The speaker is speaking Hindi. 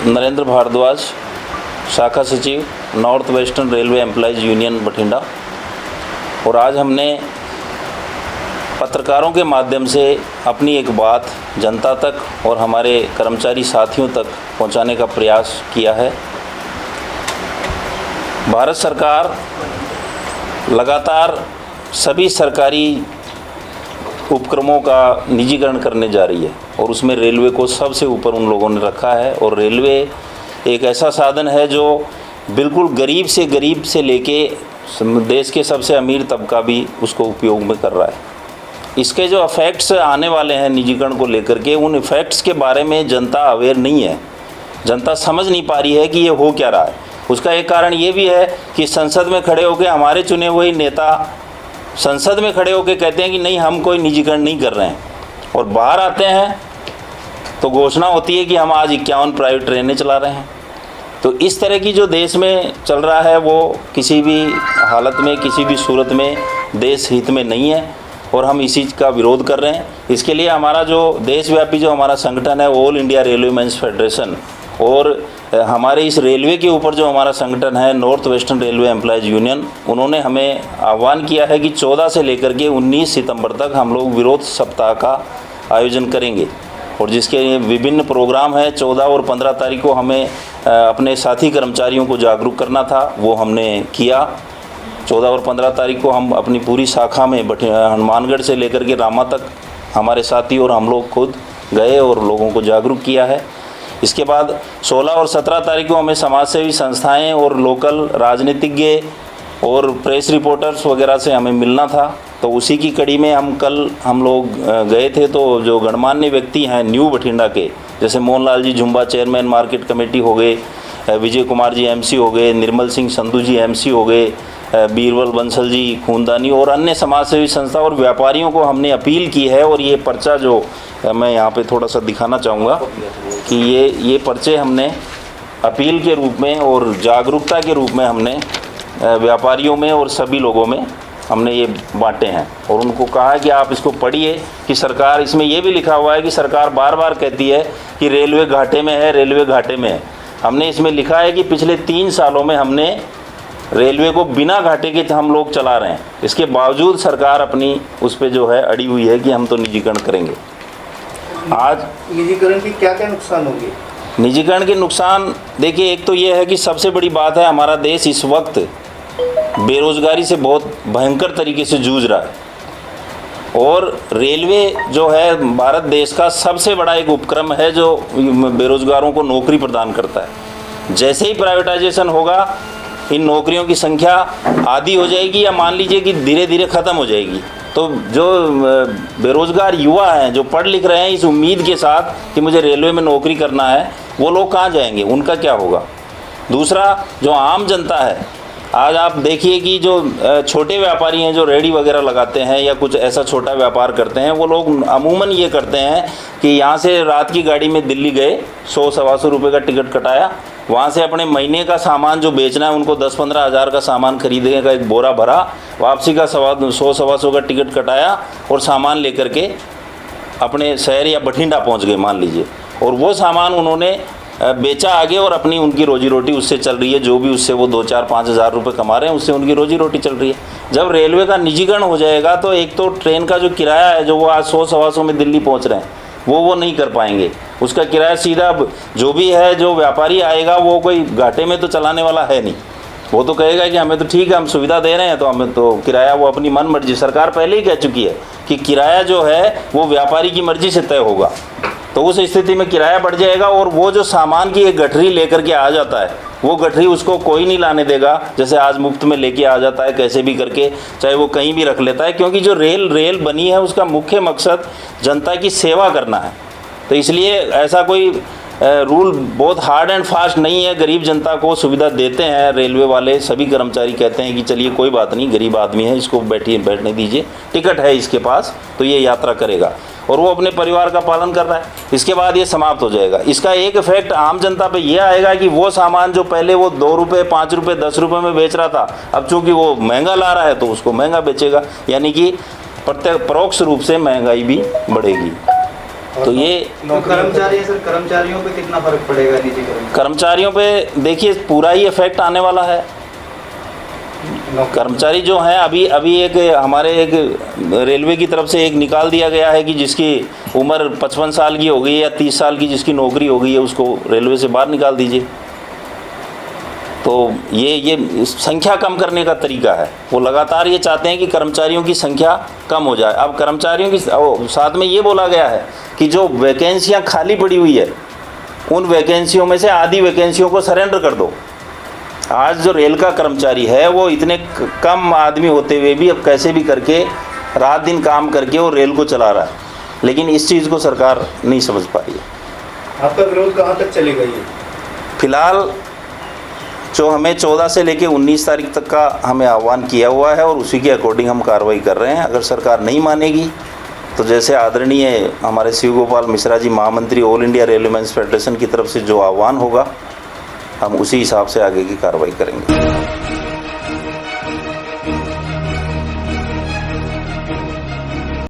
नरेंद्र भारद्वाज, शाखा सचिव, north western railway employees union Bathinda. और आज हमने पत्रकारों के माध्यम से अपनी एक बात जनता तक और हमारे कर्मचारी साथियों तक पहुंचाने का प्रयास किया है। भारत सरकार लगातार सभी सरकारी उपक्रमों का निजीकरण करने जा रही है और उसमें रेलवे को सबसे ऊपर उन लोगों ने रखा है। और रेलवे एक ऐसा साधन है जो बिल्कुल गरीब से लेके देश के सबसे अमीर तबका भी उसको उपयोग में कर रहा है। इसके जो इफ़ेक्ट्स आने वाले हैं निजीकरण को लेकर के, उन इफ़ेक्ट्स के बारे में जनता अवेयर नहीं है, जनता समझ नहीं पा रही है कि ये हो क्या रहा है। उसका एक कारण ये भी है कि संसद में खड़े होकर हमारे चुने हुए नेता संसद में खड़े होकर कहते हैं कि नहीं, हम कोई निजीकरण नहीं कर रहे हैं, और बाहर आते हैं तो घोषणा होती है कि हम आज 51 प्राइवेट ट्रेनें चला रहे हैं। तो इस तरह की जो देश में चल रहा है वो किसी भी हालत में, किसी भी सूरत में देश हित में नहीं है और हम इसी का विरोध कर रहे हैं। इसके लिए हमारा जो देशव्यापी जो हमारा संगठन है, all India railway men's federation, और हमारे इस रेलवे के ऊपर जो हमारा संगठन है north western railway employees union, उन्होंने हमें आह्वान किया है कि 14 से लेकर के 19 सितंबर तक हम लोग विरोध सप्ताह का आयोजन करेंगे और जिसके विभिन्न प्रोग्राम हैं। 14 और 15 तारीख को हमें अपने साथी कर्मचारियों को जागरूक करना था, वो हमने किया। 14 और 15 तारीख को हम अपनी पूरी शाखा में हनुमानगढ़ से लेकर के रामा तक हमारे साथी और हम लोग खुद गए और लोगों को जागरूक किया है। इसके बाद 16 और 17 तारीख को हमें समाजसेवी संस्थाएं और लोकल राजनीतिज्ञ और प्रेस रिपोर्टर्स वगैरह से हमें मिलना था। तो उसी की कड़ी में हम लोग गए थे। तो जो गणमान्य व्यक्ति हैं न्यू बठिंडा के, जैसे Mohanlal ji Zumba chairman market committee हो गए, विजय कुमार जी एमसी हो गए, निर्मल सिंह संधू जी एमसी हो गए, बीरबल बंसल जी खूनदानी और अन्य समाजसेवी संस्था और व्यापारियों को हमने अपील की है। और ये पर्चा जो मैं यहाँ पे थोड़ा सा दिखाना चाहूँगा कि ये पर्चे हमने अपील के रूप में और जागरूकता के रूप में हमने व्यापारियों में और सभी लोगों में हमने ये बांटे हैं और उनको कहा है कि आप इसको पढ़िए कि सरकार, इसमें ये भी लिखा हुआ है कि सरकार बार बार कहती है कि रेलवे घाटे में है, रेलवे घाटे में है। हमने इसमें लिखा है कि पिछले 3 सालों में हमने रेलवे को बिना घाटे के हम लोग चला रहे हैं, इसके बावजूद सरकार अपनी उस पर जो है अड़ी हुई है कि हम तो निजीकरण करेंगे। आज निजीकरण की क्या क्या नुकसान होंगे? निजीकरण के नुकसान देखिए, एक तो ये है कि सबसे बड़ी बात है हमारा देश इस वक्त बेरोजगारी से बहुत भयंकर तरीके से जूझ रहा है और रेलवे जो है भारत देश का सबसे बड़ा एक उपक्रम है जो बेरोजगारों को नौकरी प्रदान करता है। जैसे ही प्राइवेटाइजेशन होगा इन नौकरियों की संख्या आधी हो जाएगी या मान लीजिए कि धीरे धीरे ख़त्म हो जाएगी। तो जो बेरोज़गार युवा हैं जो पढ़ लिख रहे हैं इस उम्मीद के साथ कि मुझे रेलवे में नौकरी करना है, वो लोग कहाँ जाएंगे, उनका क्या होगा। दूसरा, जो आम जनता है, आज आप देखिए कि जो छोटे व्यापारी हैं जो रेहड़ी वगैरह लगाते हैं या कुछ ऐसा छोटा व्यापार करते हैं, वो लोग अमूमन ये करते हैं कि यहाँ से रात की गाड़ी में दिल्ली गए, 100-125 रुपये का टिकट कटाया, वहाँ से अपने महीने का सामान जो बेचना है उनको 10-15 हज़ार का सामान खरीदने का एक बोरा भरा, वापसी का 100-125 का टिकट कटाया और सामान लेकर के अपने शहर या बठिंडा पहुँच गए मान लीजिए, और वो सामान उन्होंने बेचा आगे और अपनी उनकी रोजी रोटी उससे चल रही है। जो भी उससे वो 2-4-5 हज़ार रुपये कमा रहे हैं उससे उनकी रोजी रोटी चल रही है। जब रेलवे का निजीकरण हो जाएगा तो एक तो ट्रेन का जो किराया है जो वो आज 100-125 में दिल्ली पहुंच रहे हैं वो नहीं कर पाएंगे। उसका किराया सीधा जो भी है, जो व्यापारी आएगा वो कोई घाटे में तो चलाने वाला है नहीं, वो तो कहेगा कि हमें तो ठीक है, हम सुविधा दे रहे हैं तो हमें तो किराया वो अपनी मन मर्जी, सरकार पहले ही कह चुकी है कि किराया जो है वो व्यापारी की मर्जी से तय होगा। तो उस स्थिति में किराया बढ़ जाएगा और वो जो सामान की एक गठरी लेकर के आ जाता है वो गठरी उसको कोई नहीं लाने देगा, जैसे आज मुफ्त में लेके आ जाता है कैसे भी करके, चाहे वो कहीं भी रख लेता है, क्योंकि जो रेल बनी है उसका मुख्य मकसद जनता की सेवा करना है। तो इसलिए ऐसा कोई रूल बहुत हार्ड एंड फास्ट नहीं है, गरीब जनता को सुविधा देते हैं रेलवे वाले। सभी कर्मचारी कहते हैं कि चलिए कोई बात नहीं, गरीब आदमी है, इसको बैठने दीजिए, टिकट है इसके पास तो ये यात्रा करेगा और वो अपने परिवार का पालन कर रहा है। इसके बाद ये समाप्त हो जाएगा। इसका एक इफेक्ट आम जनता पे ये आएगा कि वो सामान जो पहले वो 2 रुपये, 5 रुपये, 10 रुपये में बेच रहा था, अब चूँकि वो महंगा ला रहा है तो उसको महंगा बेचेगा, यानी कि परोक्ष रूप से महंगाई भी बढ़ेगी। तो ये तो कर्मचारी है सर, कर्मचारियों पे कितना फर्क पड़ेगा निजीकरण? कर्मचारियों पे देखिए पूरा ही इफेक्ट आने वाला है। कर्मचारी जो हैं अभी एक हमारे एक रेलवे की तरफ से एक निकाल दिया गया है कि जिसकी उम्र 55 साल की हो गई या 30 साल की जिसकी नौकरी हो गई है उसको रेलवे से बाहर निकाल दीजिए। तो ये संख्या कम करने का तरीका है। वो लगातार ये चाहते हैं कि कर्मचारियों की संख्या कम हो जाए। अब कर्मचारियों की साथ में ये बोला गया है कि जो वैकेंसियाँ खाली पड़ी हुई है उन वैकेंसियों में से आधी वैकेंसियों को सरेंडर कर दो। आज जो रेल का कर्मचारी है वो इतने कम आदमी होते हुए भी अब कैसे भी करके रात दिन काम करके वो रेल को चला रहा है, लेकिन इस चीज़ को सरकार नहीं समझ पा रही है। आपका विरोध कहाँ तक चलेगा ये? फिलहाल जो हमें 14 से लेकर 19 तारीख तक का हमें आह्वान किया हुआ है और उसी के अकॉर्डिंग हम कार्रवाई कर रहे हैं। अगर सरकार नहीं मानेगी तो जैसे आदरणीय हमारे शिव गोपाल मिश्रा जी महामंत्री ऑल इंडिया रेलवेमैन्स फेडरेशन की तरफ से जो आह्वान होगा हम उसी हिसाब से आगे की कार्रवाई करेंगे।